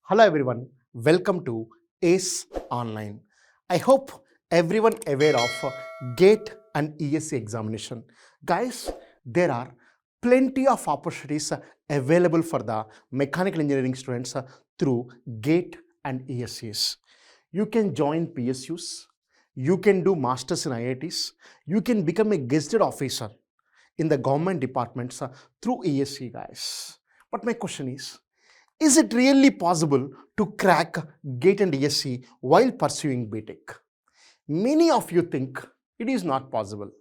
Hello everyone, welcome to ACE Online. I hope everyone aware of GATE and ESE examination. Guys, there are plenty of opportunities available for the mechanical engineering students through GATE and ESEs. You can join PSUs, you can do masters in IITs, you can become a gazetted officer in the government departments through ESE, guys. But my question is it really possible to crack GATE and ESE while pursuing B.Tech? Many of you think it is not possible,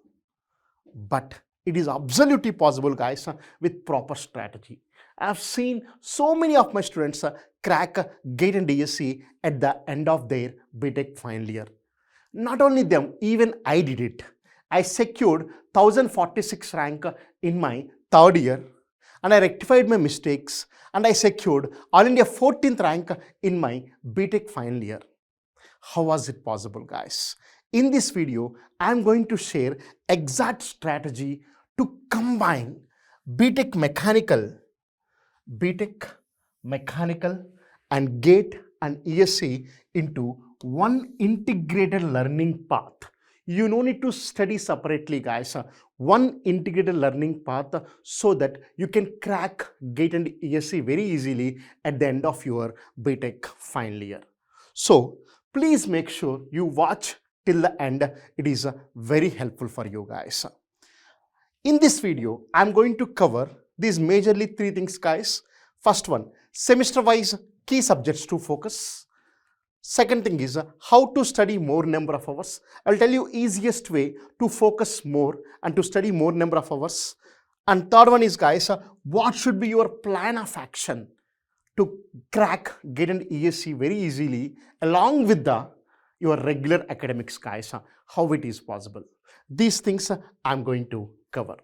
but it is absolutely possible, guys, with proper strategy. I have seen so many of my students crack GATE and ESE at the end of their B.Tech final year. Not only them, even I did it. I secured 1046 rank in my third year, and I rectified my mistakes, and I secured All India 14th rank in my B.Tech final year. How was it possible, guys? In this video, I am going to share exact strategy to combine B.Tech mechanical and GATE and ESE into one integrated learning path. You no need to study separately, guys. One integrated learning path so that you can crack GATE and ESE very easily at the end of your B.Tech final year. So please make sure you watch till the end. It is very helpful for you guys. In this video, I am going to cover these majorly three things, guys. First one, semester-wise key subjects to focus. Second thing is how to study more number of hours. I'll tell you easiest way to focus more and to study more number of hours. And third one is, guys, what should be your plan of action to crack GATE and ESE very easily along with your regular academics, guys, how it is possible. These things I'm going to cover.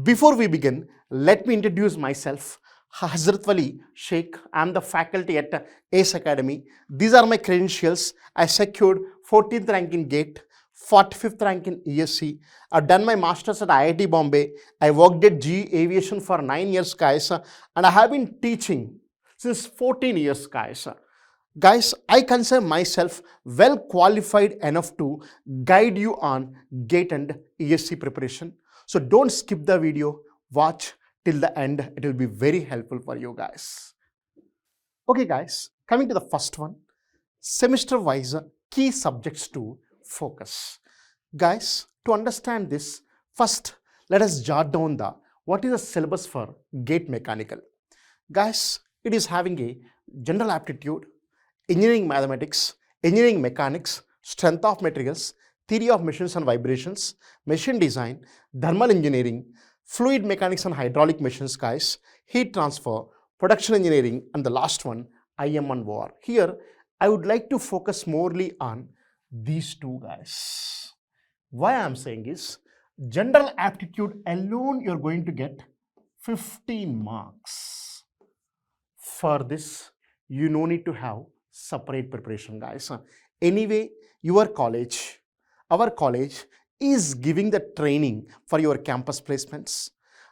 Before we begin, let me introduce myself. Hajaratvali Sir, I am the faculty at ACE Academy. These are my credentials. I secured 14th rank in GATE, 45th rank in ESE. I've done my masters at IIT Bombay. I worked at GE Aviation for 9 years, guys, and I have been teaching since 14 years, guys. Guys, I consider myself well qualified enough to guide you on GATE and ESE preparation. So don't skip the video, watch till the end. It will be very helpful for you guys. Okay, guys, coming to the first one, semester-wise key subjects to focus. Guys, to understand this, first let us jot down what is the syllabus for GATE mechanical. Guys, it is having a general aptitude, engineering mathematics, engineering mechanics, strength of materials, theory of machines and vibrations, machine design, thermal engineering, fluid mechanics and hydraulic machines, guys, heat transfer, production engineering, and the last one, IM and OR. Here, I would like to focus morely on these two, guys. Why I am saying is, general aptitude alone, you're going to get 15 marks. For this, you no need to have separate preparation, guys. Anyway, our college is giving the training for your campus placements.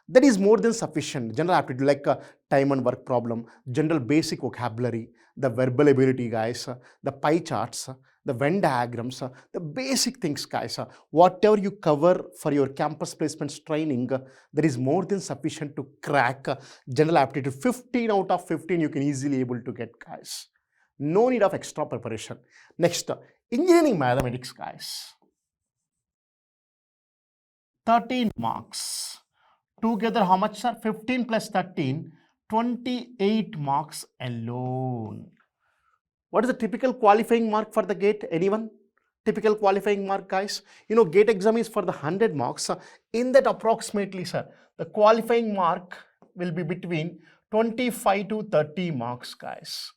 That is more than sufficient. General aptitude like time and work problem, general basic vocabulary, the verbal ability, guys, the pie charts, the Venn diagrams, the basic things, guys. Whatever you cover for your campus placements training, that is more than sufficient to crack general aptitude. 15 out of 15 you can easily able to get, guys. No need of extra preparation. Next, engineering mathematics, guys. 13 marks. Together, how much, sir? 15 plus 13, 28 marks alone. What is the typical qualifying mark for the GATE? Anyone? Typical qualifying mark, guys? You know, GATE exam is for the 100 marks. In that approximately, sir, the qualifying mark will be between 25 to 30 marks, guys.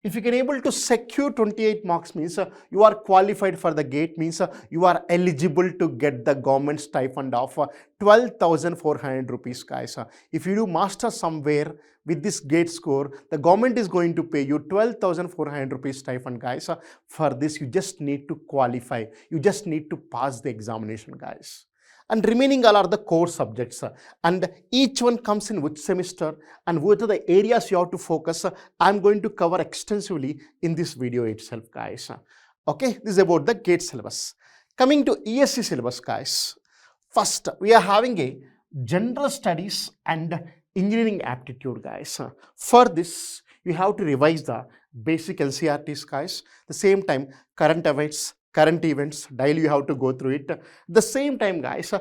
If you can able to secure 28 marks means you are qualified for the GATE, means you are eligible to get the government stipend of 12,400 rupees, guys. If you do master somewhere with this GATE score, the government is going to pay you 12,400 rupees stipend, guys. For this, you just need to qualify. You just need to pass the examination, guys. and remaining all are the core subjects. And each one comes in which semester and what are the areas you have to focus. I'm going to cover extensively in this video itself, guys. Okay, this is about the GATE syllabus. Coming to ESE syllabus, guys. First, we are having a general studies and engineering aptitude, guys. For this, you have to revise the basic LCRTs, guys. The same time, current events, daily you have to go through it. The same time, guys,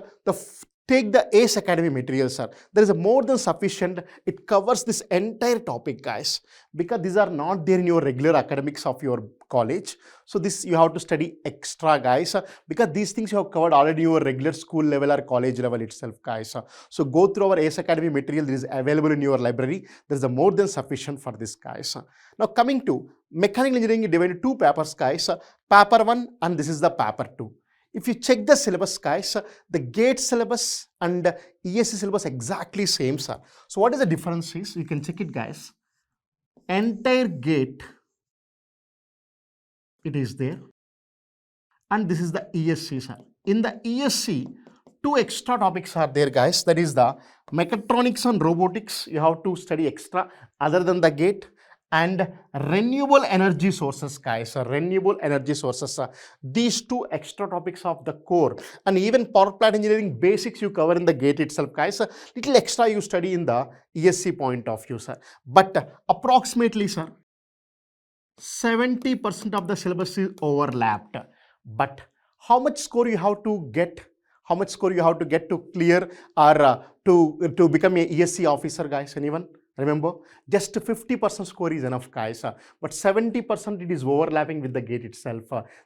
take the ACE Academy material, sir. There is a more than sufficient. It covers this entire topic, guys, because these are not there in your regular academics of your college. So this you have to study extra, guys, because these things you have covered already in your regular school level or college level itself, guys. So go through our ACE Academy material. That is available in your library. There is a more than sufficient for this, guys. Now coming to mechanical engineering, is divided into two papers, guys. Paper 1 and this is the paper 2. If you check the syllabus, guys, the GATE syllabus and ESE syllabus exactly same, sir. So what is the difference is, you can check it, guys. Entire GATE, it is there. And this is the ESE, sir. In the ESE, 2 extra topics are there, guys. That is the mechatronics and robotics. You have to study extra other than the GATE. And renewable energy sources, guys, renewable energy sources. These 2 extra topics of the core, and even power plant engineering basics you cover in the GATE itself, guys. Little extra you study in the ESE point of view, sir. But approximately, sir, 70% of the syllabus is overlapped. But how much score you have to get? How much score you have to get to clear or to become a ESE officer, guys? Anyone? Remember, just 50% score is enough, guys. But 70% it is overlapping with the GATE itself.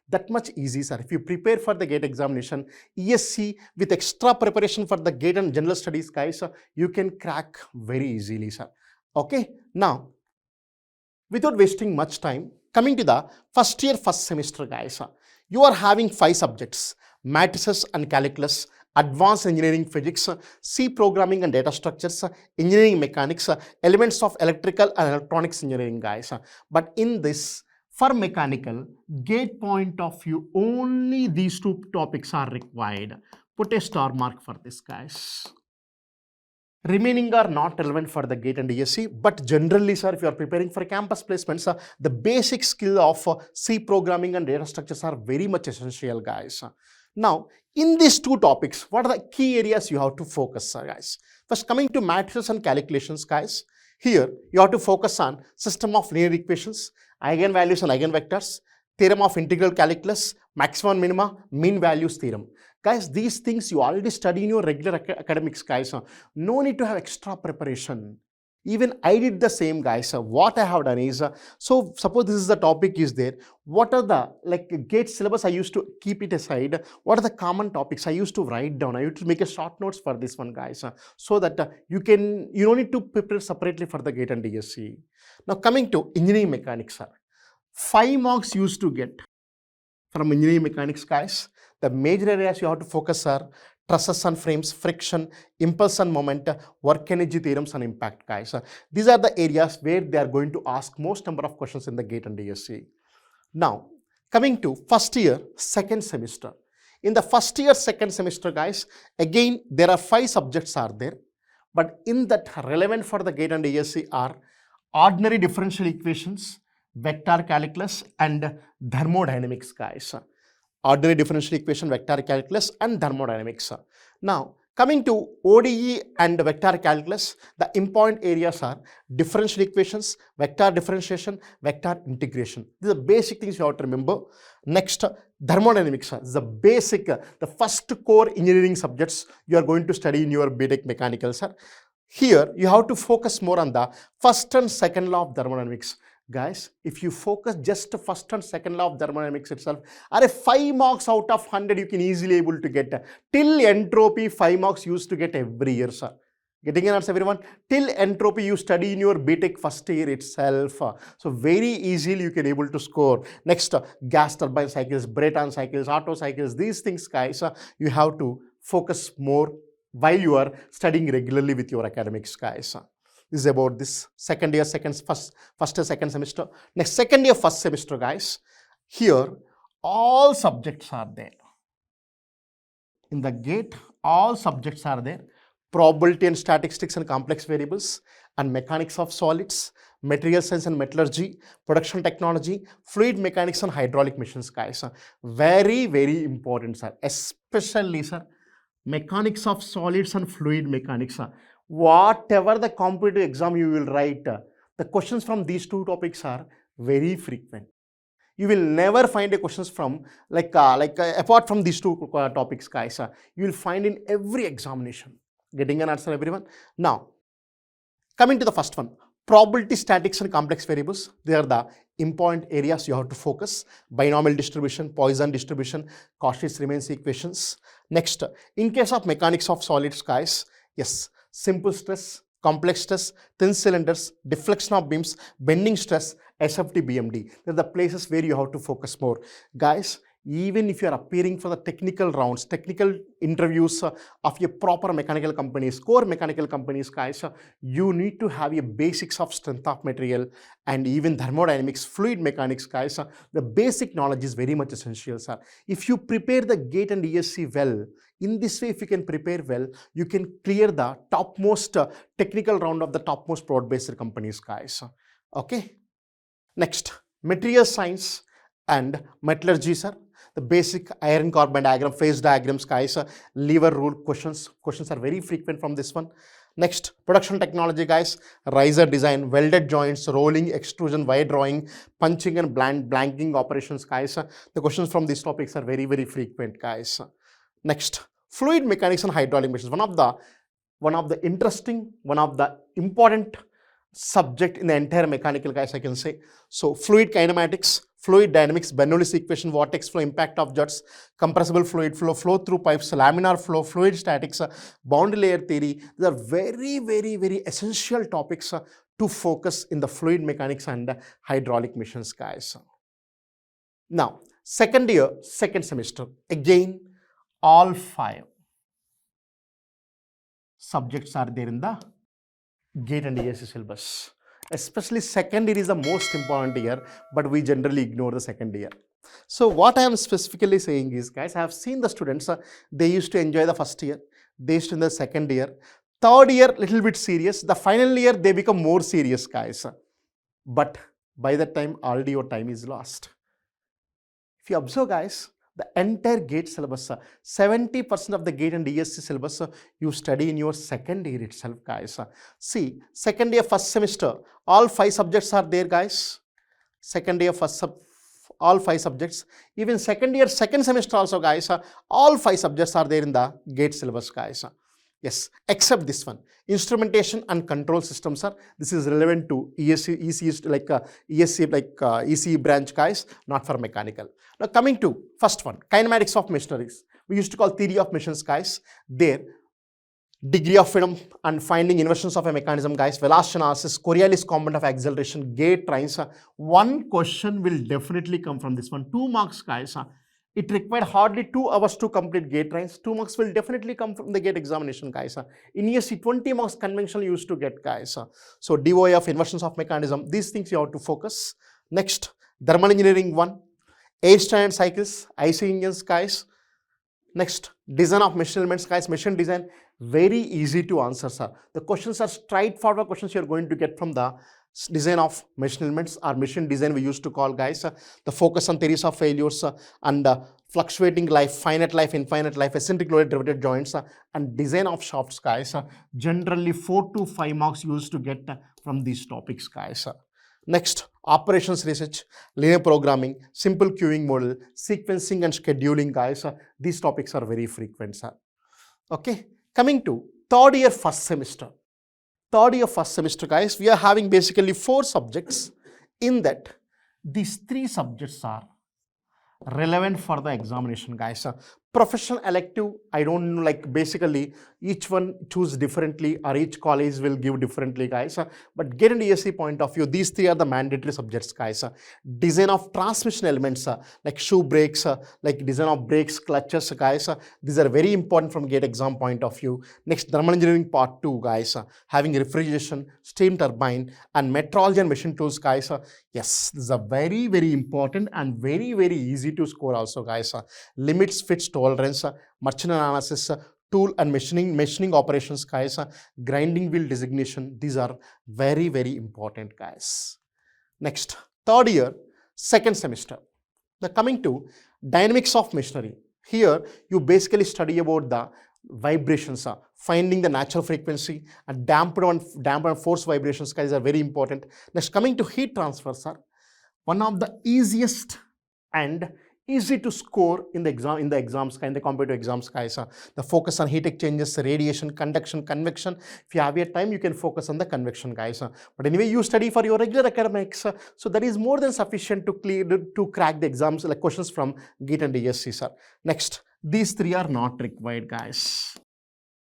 That much easy, sir. If you prepare for the GATE examination, ESE with extra preparation for the GATE and general studies, guys, you can crack very easily, sir. Okay, now, without wasting much time, coming to the first year, first semester, guys, you are having 5 subjects, matrices and calculus, advanced engineering physics, C programming and data structures, engineering mechanics, elements of electrical and electronics engineering, guys. But in this, for mechanical, GATE point of view, only these 2 topics are required. Put a star mark for this, guys. Remaining are not relevant for the GATE and ESE, but generally, sir, if you are preparing for campus placements, the basic skill of C programming and data structures are very much essential, guys. Now, in these 2 topics, what are the key areas you have to focus, guys? First, coming to matrices and calculations, guys. Here, you have to focus on system of linear equations, eigenvalues and eigenvectors, theorem of integral calculus, maximum minima, mean values theorem. Guys, these things you already study in your regular academics, guys. No need to have extra preparation. Even I did the same, guys. What I have done is, so suppose this is the topic is there. What are the GATE syllabus? I used to keep it aside. What are the common topics? I used to write down. I used to make a short notes for this one, guys, so that you don't need to prepare separately for the GATE and ESE. Now coming to engineering mechanics, sir. 5 marks used to get from engineering mechanics, guys. The major areas you have to focus are trusses and frames, friction, impulse and moment, work energy theorems and impact, guys. These are the areas where they are going to ask most number of questions in the GATE and ESE. Now, coming to first year, second semester. In the first year, second semester, guys, again, there are 5 subjects are there. But in that, relevant for the GATE and ESE are ordinary differential equations, vector calculus and thermodynamics, guys. Ordinary differential equation, vector calculus and thermodynamics. Now, coming to ODE and vector calculus, the important areas are differential equations, vector differentiation, vector integration. These are basic things you have to remember. Next, thermodynamics is the basic, the first core engineering subjects you are going to study in your B.Tech mechanical, sir. Here, you have to focus more on the first and second law of thermodynamics. Guys, if you focus just first and second law of thermodynamics itself, are 5 marks out of 100 you can easily able to get. Till entropy, 5 marks used to get every year, sir. Getting an answer, everyone? Till entropy you study in your B.Tech first year itself. So very easily you can able to score. Next, gas turbine cycles, Brayton cycles, Otto cycles, these things, guys, you have to focus more while you are studying regularly with your academics, guys. This is about this second year, first year, second semester. Next, second year, first semester, guys. Here, all subjects are there. In the GATE all subjects are there. Probability and statistics and complex variables, and mechanics of solids, material science and metallurgy, production technology, fluid mechanics and hydraulic machines, guys. Very, very important, sir. Especially, sir, mechanics of solids and fluid mechanics. Whatever the competitive exam you will write, the questions from these two topics are very frequent. You will never find a questions from apart from these two topics, guys. You will find in every examination. Getting an answer, everyone? Now, coming to the first one, probability, statics and complex variables. They are the important areas you have to focus. Binomial distribution, Poisson distribution, Cauchy-Riemann equations. Next, in case of mechanics of solids, guys, yes, simple stress, complex stress, thin cylinders, deflection of beams, bending stress, SFT, BMD. They're the places where you have to focus more. Guys, even if you are appearing for the technical rounds, technical interviews of your proper mechanical companies, core mechanical companies, guys, you need to have a basics of strength of material and even thermodynamics, fluid mechanics, guys. The basic knowledge is very much essential, sir. If you prepare the GATE and ESE well, in this way, if you can prepare well, you can clear the topmost technical round of the topmost broad-based companies, guys. Okay. Next, material science and metallurgy, sir. The basic iron carbon diagram, phase diagrams, guys, lever rule questions are very frequent from this one. Next, production technology, guys, riser design, welded joints, rolling, extrusion, wire drawing, punching and blanking operations, guys. The questions from these topics are very, very frequent, guys. Next, fluid mechanics and hydraulic machines. One of the interesting, one of the important subject in the entire mechanical, guys, I can say. So fluid kinematics, fluid dynamics, Bernoulli's equation, vortex flow, impact of jets, compressible fluid flow, flow through pipes, laminar flow, fluid statics, boundary layer theory. These are very, very, very essential topics to focus in the fluid mechanics and hydraulic machines, guys. Now, second year, second semester, again, all 5 subjects are there in the GATE and ESE syllabus. Especially second year is the most important year, but we generally ignore the second year. So what I am specifically saying is, guys, I have seen the students, they used to enjoy the first year, they used to enjoy the second year, third year little bit serious, the final year they become more serious, guys. But by that time already your time is lost. If you observe, guys, the entire GATE syllabus, 70% of the GATE and ESE syllabus you study in your second year itself, guys. See, second year first semester, all 5 subjects are there, guys. Second year all 5 subjects. Even second year second semester also, guys, all 5 subjects are there in the GATE syllabus, guys. Yes, except this one, instrumentation and control systems, sir. This is relevant to ESE branch, guys, not for mechanical. Now coming to first one, kinematics of machineries. We used to call theory of machines, guys. There, degree of freedom and finding inversions of a mechanism, guys, velocity analysis, Coriolis component of acceleration, gate trains. One question will definitely come from this one. 2 marks, guys. It required hardly 2 hours to complete GATE trains. 2 marks will definitely come from the GATE examination, guys. In ESE, 20 marks conventional used to get, guys. So DOI of inversions of mechanism, these things you have to focus. Next, thermal engineering 1, air standard cycles, IC engines, guys. Next, design of machine elements, guys, machine design, very easy to answer, sir. The questions are straightforward questions you are going to get from the design of machine elements or machine design we used to call, guys. The focus on theories of failures and fluctuating life, finite life, infinite life, eccentric loaded riveted joints and design of shafts, guys. Generally 4 to 5 marks used to get from these topics, guys. Next, operations research, linear programming, simple queuing model, sequencing and scheduling, guys. These topics are very frequent, sir. Okay, coming to third year first semester. Third year first semester, guys, we are having basically 4 subjects. In that, these 3 subjects are relevant for the examination, guys. Professional elective, I don't know, like basically each one choose differently or each college will give differently, guys. But GATE and ESE point of view, these 3 are the mandatory subjects, guys. Design of transmission elements, like shoe brakes, like design of brakes, clutches, guys. These are very important from GATE exam point of view. Next, thermal engineering part 2, guys. Having refrigeration, steam turbine and metrology and machine tools, guys. Yes, this is a very, very important and very, very easy to score also, guys. Limits, fits, tolerance, merchant analysis, tool and machining operations, guys, grinding wheel designation. These are very, very important, guys. Next, third year, second semester. Now coming to dynamics of machinery. Here, you basically study about the vibrations, finding the natural frequency, and damper and force vibrations, guys, are very important. Next, coming to heat transfer, sir. One of the easiest and easy to score in the exams, in the competitive exams, guys. The focus on heat exchanges, radiation, conduction, convection. If you have your time, you can focus on the convection, guys. But anyway, you study for your regular academics, so that is more than sufficient to crack the exams, like questions from GATE and ESE, sir. Next, these three are not required, guys.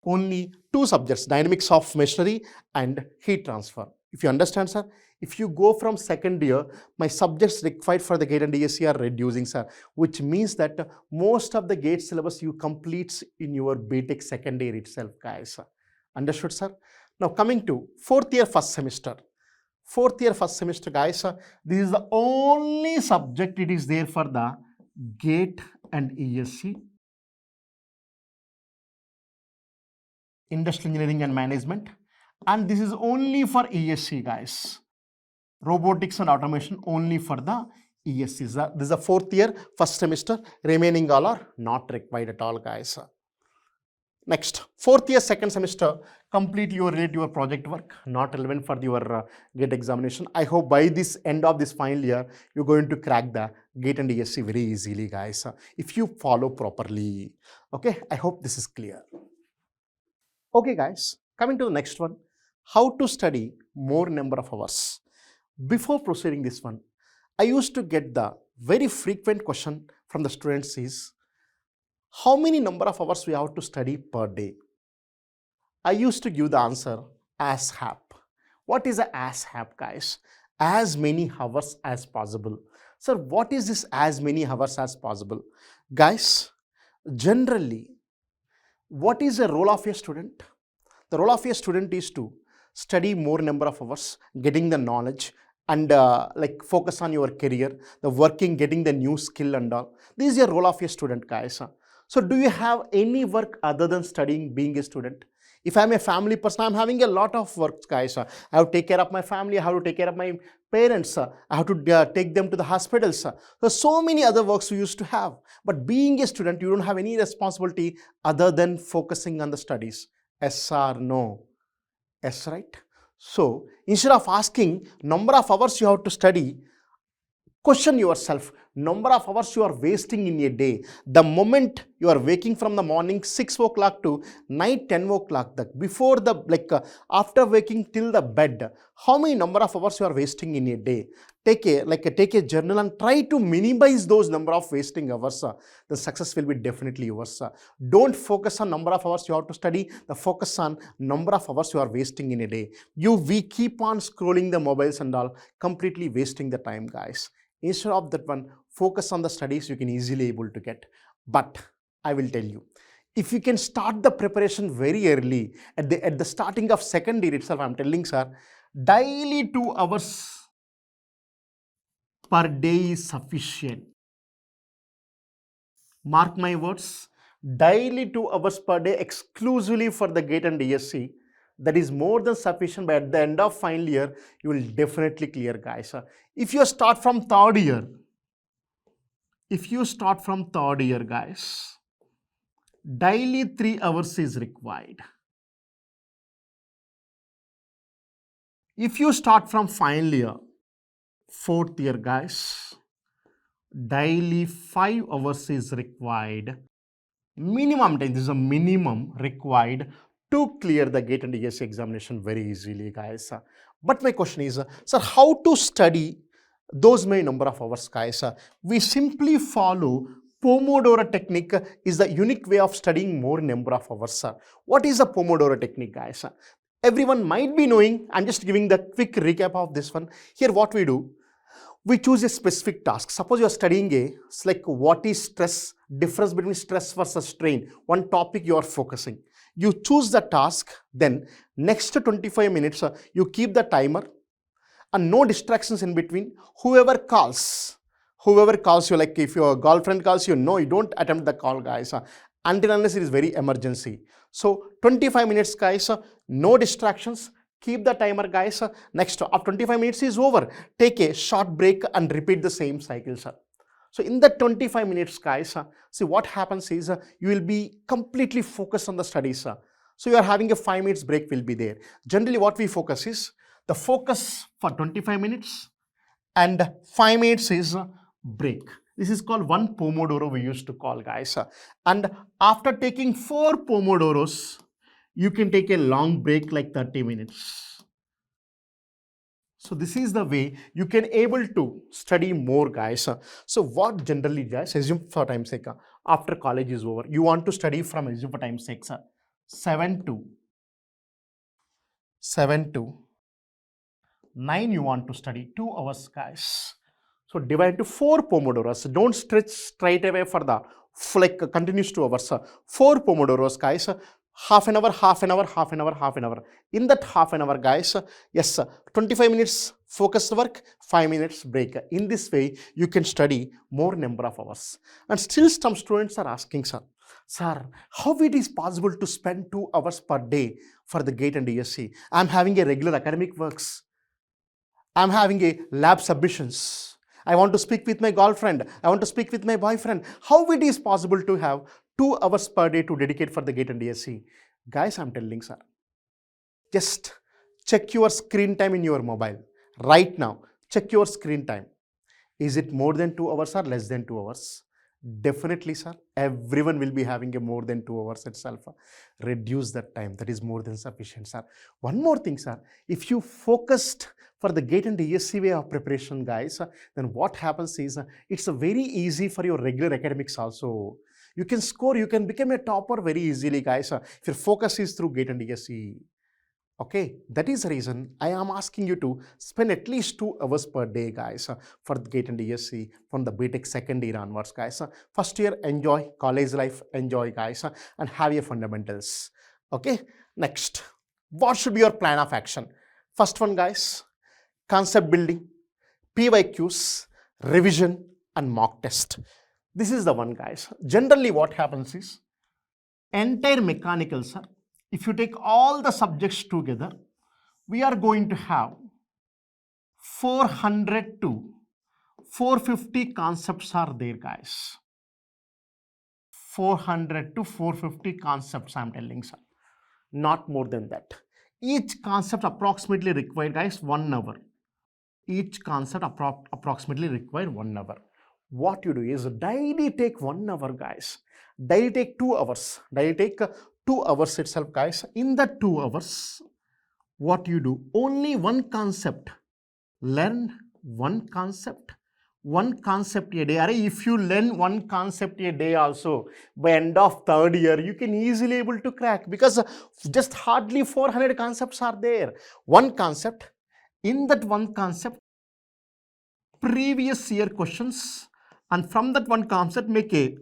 Only two subjects, dynamics of machinery and heat transfer. If you understand, sir, if you go from second year, my subjects required for the GATE and ESE are reducing, sir, which means that most of the GATE syllabus you complete in your B.Tech second year itself, guys. Understood, sir? Now coming to fourth year, first semester. Fourth year, first semester, guys, this is the only subject it is there for the GATE and ESE, Industrial Engineering and Management, and this is only for ESE, guys. Robotics and automation only for the ESE. This is the fourth year, first semester. Remaining all are not required at all, guys. Next, fourth year, second semester, complete your project work, not relevant for your GATE examination. I hope by this end of this final year, you're going to crack the GATE and ESE very easily, guys, if you follow properly. Okay, I hope this is clear. Okay, guys, coming to the next one, how to study more number of hours. Before proceeding this one, I used to get the very frequent question from the students is, how many number of hours we have to study per day? I used to give the answer as hap. What is a as hap, guys? As many hours as possible. Sir, what is this as many hours as possible? Guys, generally, what is the role of a student? The role of a student is to study more number of hours, getting the knowledge, and like focus on your career, the working, getting the new skill and all. This is your role of a student, guys. So do you have any work other than studying, being a student? If I'm a family person, I'm having a lot of work, guys. I have to take care of my family, I have to take care of my parents, I have to take them to the hospitals. So many other works we used to have. But being a student, you don't have any responsibility other than focusing on the studies. Yes or no? Yes, right? So instead of asking number of hours you have to study, question yourself, number of hours you are wasting in a day. The moment you are waking from the morning 6 o'clock to night 10 o'clock, before the after waking till the bed, how many number of hours you are wasting in a day? Take a journal and try to minimize those number of wasting hours. The success will be definitely yours. Don't focus on number of hours you have to study. The focus on number of hours you are wasting in a day. We keep on scrolling the mobiles and all, completely wasting the time, guys. Instead of that one, focus on the studies, you can easily able to get. But I will tell you, if you can start the preparation very early, at the starting of second year itself, I'm telling, sir, daily 2 hours per day is sufficient. Mark my words, daily 2 hours per day exclusively for the GATE and ESE. That is more than sufficient. But at the end of final year, you will definitely clear, guys. If you start from third year, guys, daily 3 hours is required. If you start from final year, fourth year, guys, daily 5 hours is required. Minimum time, this is a minimum required to clear the GATE and ESE examination very easily, guys. But my question is, sir, how to study those many number of hours, guys? We simply follow Pomodoro technique is the unique way of studying more number of hours. What is the Pomodoro technique, guys? Everyone might be knowing. I'm just giving the quick recap of this one. Here what we do, we choose a specific task. Suppose you are studying it's like what is stress, difference between stress versus strain. One topic you are focusing. You choose the task, then next 25 minutes, you keep the timer and no distractions in between. Whoever calls you, like if your girlfriend calls you, no, you don't attempt the call, guys. until unless it is very emergency. So 25 minutes guys, no distractions. Keep the timer guys. Next, after 25 minutes is over, take a short break and repeat the same cycle, sir. So in the 25 minutes guys, see what happens is you will be completely focused on the studies. So you are having a 5 minutes break will be there. Generally what we focus is the focus for 25 minutes and 5 minutes is break. This is called one Pomodoro we used to call guys. And after taking 4 Pomodoros, you can take a long break like 30 minutes. So this is the way you can able to study more guys. So what generally guys, assume for time's sake, after college is over, you want to study from, assume for time's sake, 7 to 9 you want to study 2 hours guys. So divide to 4 Pomodoros. Don't stretch straight away for the like continuous 2 hours. 4 Pomodoros guys. Half an hour, half an hour, half an hour, half an hour. In that half an hour guys, yes, 25 minutes focused work, 5 minutes break. In this way, you can study more number of hours. And still some students are asking, sir, how it is possible to spend 2 hours per day for the GATE and ESE? I am having a regular academic works. I am having a lab submissions. I want to speak with my girlfriend. I want to speak with my boyfriend. How it is possible to have 2 hours per day to dedicate for the GATE and ESE? Guys, I'm telling sir, just check your screen time in your mobile. Right now, check your screen time. Is it more than 2 hours or less than 2 hours? Definitely, sir. Everyone will be having a more than 2 hours itself. Reduce that time. That is more than sufficient, sir. One more thing, sir. If you focused for the GATE and ESE way of preparation, guys, then what happens is it's very easy for your regular academics also. You can score, you can become a topper very easily, guys, if your focus is through GATE and ESE. Okay, that is the reason I am asking you to spend at least 2 hours per day, guys, for the GATE and ESE from the B.Tech second year onwards, guys. First year, enjoy college life, enjoy, guys, and have your fundamentals. Okay, next, what should be your plan of action? First one, guys, concept building, PYQs, revision, and mock test. This is the one, guys. Generally, what happens is entire mechanical, sir. If you take all the subjects together, we are going to have 400 to 450 concepts are there, guys. 400 to 450 concepts, I'm telling, sir. Not more than that. Each concept approximately required, guys, 1 hour. Each concept approximately required 1 hour. What you do is daily take 1 hour, guys. Daily take 2 hours. Daily take 2 hours itself, guys. In the 2 hours, what you do? Only one concept. Learn one concept a day. If you learn one concept a day also, by end of 3rd year, you can easily able to crack, because just hardly 400 concepts are there. One concept. In that one concept, previous year questions, and from that one concept, make a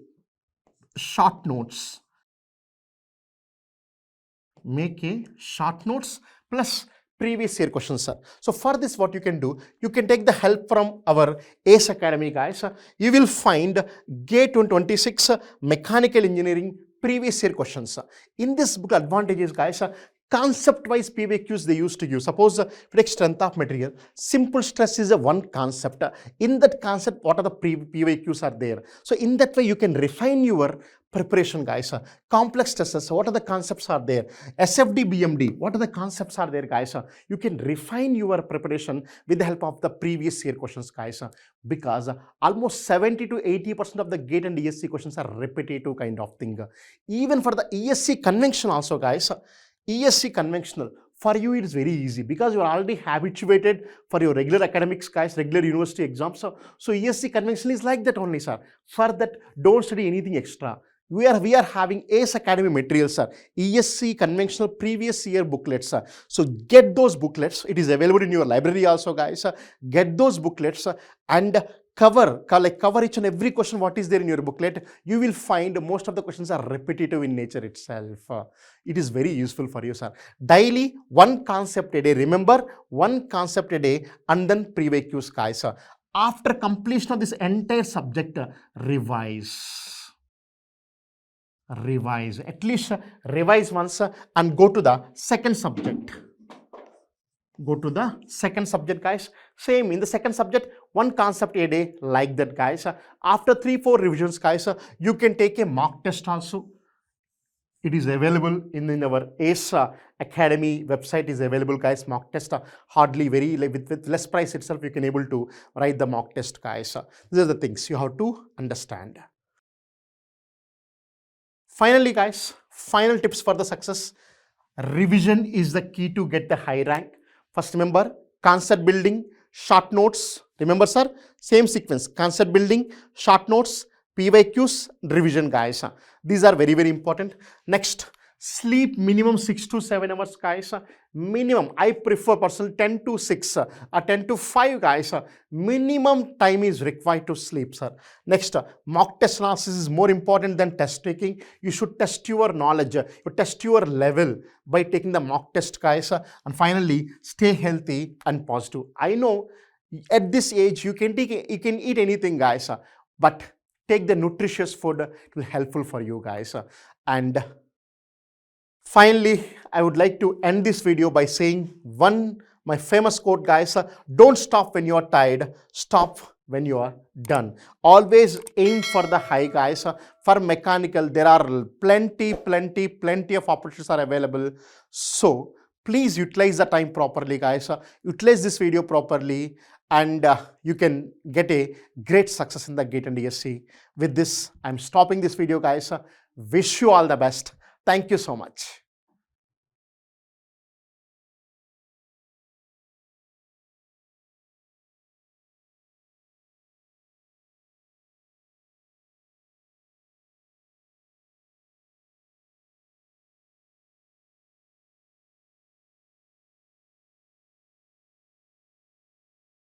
short notes. Make a short notes plus previous year questions, sir. So for this, what you can do, you can take the help from our ACE Academy, guys. You will find GATE 2026 Mechanical Engineering previous year questions. In this book, advantages, guys, concept-wise PYQs they used to use. Suppose take strength of material. Simple stress is a one concept. In that concept, what are the PYQs are there? So in that way, you can refine your preparation, guys. Complex stresses, what are the concepts are there? SFD, BMD, what are the concepts are there, guys? You can refine your preparation with the help of the previous year questions, guys, because almost 70 to 80% of the GATE and ESE questions are repetitive kind of thing. Even for the ESE conventional also, guys, ESE conventional, for you it is very easy because you are already habituated for your regular academics, guys, regular university exams. So ESE conventional is like that only, sir. For that, don't study anything extra. We are having ACE Academy materials, sir. ESE conventional previous year booklets, sir. So get those booklets. It is available in your library also, guys. Get those booklets and cover each and every question what is there in your booklet. You will find most of the questions are repetitive in nature itself. It is very useful for you, sir. Daily, one concept a day. Remember, one concept a day and then PYQs, guys. After completion of this entire subject, revise. revise. At least revise once and go to the second subject. Go to the second subject, guys. Same in the second subject, one concept a day, like that, guys. After 3-4 revisions, guys, you can take a mock test also. It is available in our ACE Academy website is available, guys. Mock test hardly very with less price itself you can able to write the mock test, guys. These are the things you have to understand. Finally, guys, final tips for the success. Revision is the key to get the high rank. First, remember concept building, short notes. Remember, sir, same sequence: concept building, short notes, PYQs, revision, guys. These are very, very important. Next, sleep minimum 6 to 7 hours, guys. Minimum, I prefer personally 10 to 6 or 10 to 5, guys. Minimum time is required to sleep, sir. Next, mock test analysis is more important than test taking. You should test your knowledge, you test your level by taking the mock test, guys. And finally, stay healthy and positive. I know at this age you can eat anything, guys, but take the nutritious food. It will be helpful for you, guys. And finally, I would like to end this video by saying my famous quote, guys. Don't stop when you are tired, stop when you are done. Always aim for the high, guys. For mechanical, there are plenty of opportunities are available. So please utilize the time properly, guys. Utilize this video properly, and you can get a great success in the GATE and ESE. With this, I'm stopping this video, guys. Wish you all the best. Thank you so much.